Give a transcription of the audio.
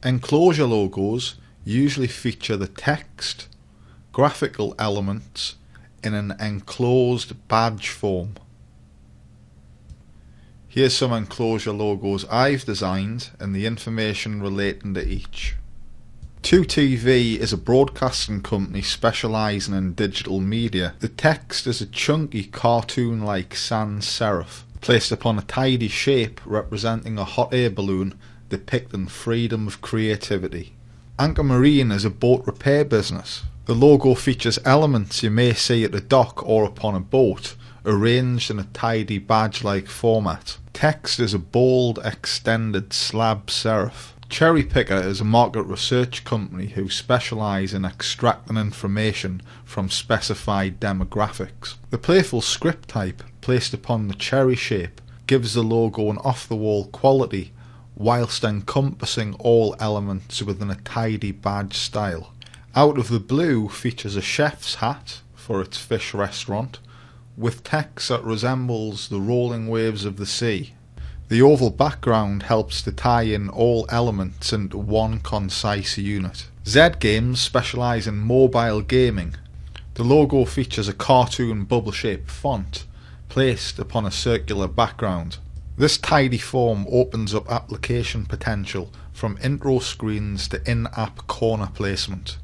Enclosure logos usually feature the text, graphical elements in an enclosed badge form. Here's some enclosure logos I've designed and the information relating to each. 2TV is a broadcasting company specialising in digital media. The text is a chunky cartoon-like sans serif placed upon a tidy shape representing a hot air balloon depicting freedom of creativity. Anchor Marine is a boat repair business. The logo features elements you may see at a dock or upon a boat, arranged in a tidy badge-like format. Text is a bold, extended slab serif. Cherry Picker is a market research company who specialise in extracting information from specified demographics. The playful script type placed upon the cherry shape gives the logo an off-the-wall quality whilst encompassing all elements within a tidy badge style. Out of the Blue features a chef's hat for its fish restaurant with text that resembles the rolling waves of the sea. The oval background helps to tie in all elements into one concise unit. Z Games specialise in mobile gaming. The logo features a cartoon bubble-shaped font placed upon a circular background. This tidy form opens up application potential from intro screens to in-app corner placement.